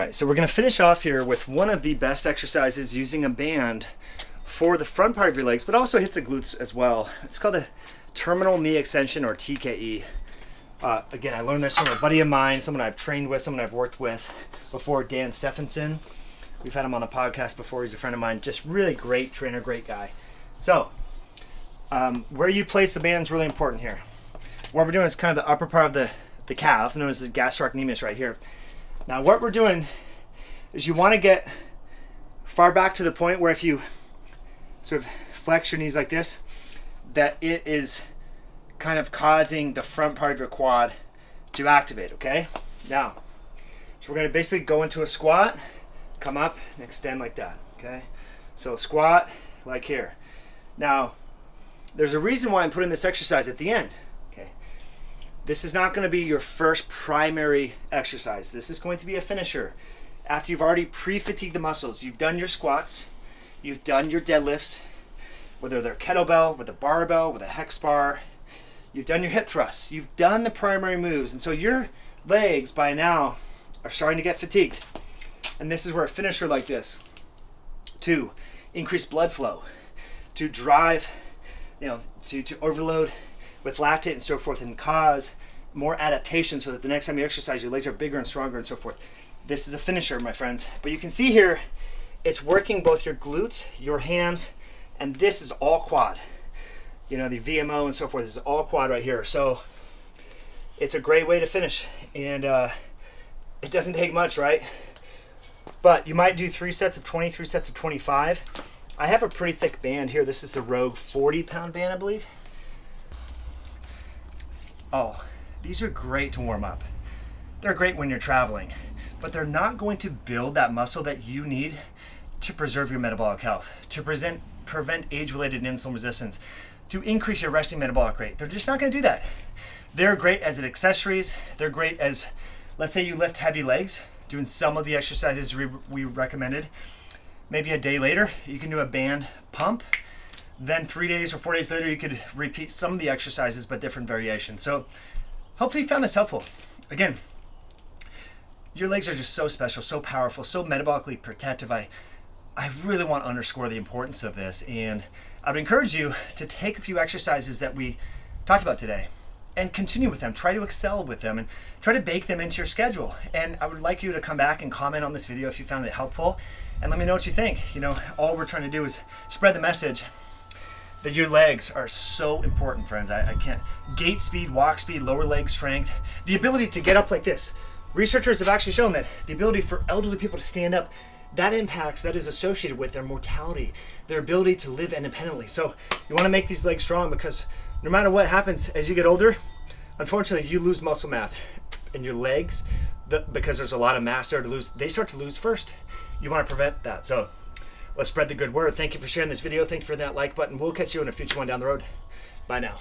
right, so we're going to finish off here with one of the best exercises using a band for the front part of your legs, but also hits the glutes as well. It's called a terminal knee extension, or TKE. Again, I learned this from a buddy of mine, someone I've trained with, someone I've worked with before, Dan Stephenson. We've had him on the podcast before. He's a friend of mine. Just really great trainer, great guy. So, where you place the band is really important here. What we're doing is kind of the upper part of the calf, known as the gastrocnemius right here. Now, what we're doing is you want to get far back to the point where if you sort of flex your knees like this, that it is kind of causing the front part of your quad to activate, okay? Now, so we're going to basically go into a squat, come up and extend like that, okay? So squat like here. Now, there's a reason why I'm putting this exercise at the end, okay? This is not going to be your first primary exercise. This is going to be a finisher. After you've already pre-fatigued the muscles, you've done your squats, you've done your deadlifts, whether they're kettlebell, with a barbell, with a hex bar, you've done your hip thrusts, you've done the primary moves, and so your legs by now are starting to get fatigued. And this is where a finisher like this, to increase blood flow, to drive, to overload with lactate and so forth, and cause more adaptation so that the next time you exercise, your legs are bigger and stronger and so forth. This is a finisher, my friends. But you can see here, it's working both your glutes, your hams, and this is all quad. The VMO and so forth is all quad right here. So it's a great way to finish. And it doesn't take much, right? But you might do 3 sets of 20, 3 sets of 25. I have a pretty thick band here. This is the Rogue 40-pound band, I believe. Oh, these are great to warm up. They're great when you're traveling, but they're not going to build that muscle that you need to preserve your metabolic health, to prevent age-related insulin resistance, to increase your resting metabolic rate. They're just not going to do that. They're great as accessories. They're great as, let's say you lift heavy legs, doing some of the exercises we recommended. Maybe a day later, you can do a band pump. Then 3 days or 4 days later, you could repeat some of the exercises, but different variations. So hopefully you found this helpful. Again, your legs are just so special, so powerful, so metabolically protective. I really want to underscore the importance of this, and I would encourage you to take a few exercises that we talked about today and continue with them. Try to excel with them and try to bake them into your schedule. And I would like you to come back and comment on this video if you found it helpful, and let me know what you think. All we're trying to do is spread the message that your legs are so important, friends. I can't. Gait speed, walk speed, lower leg strength, the ability to get up like this. Researchers have actually shown that the ability for elderly people to stand up, that is associated with their mortality, their ability to live independently. So you want to make these legs strong, because no matter what happens as you get older, unfortunately you lose muscle mass in your legs because there's a lot of mass there to lose. They start to lose first. You want to prevent that. So let's spread the good word. Thank you for sharing this video. Thank you for that like button. We'll catch you in a future one down the road. Bye now.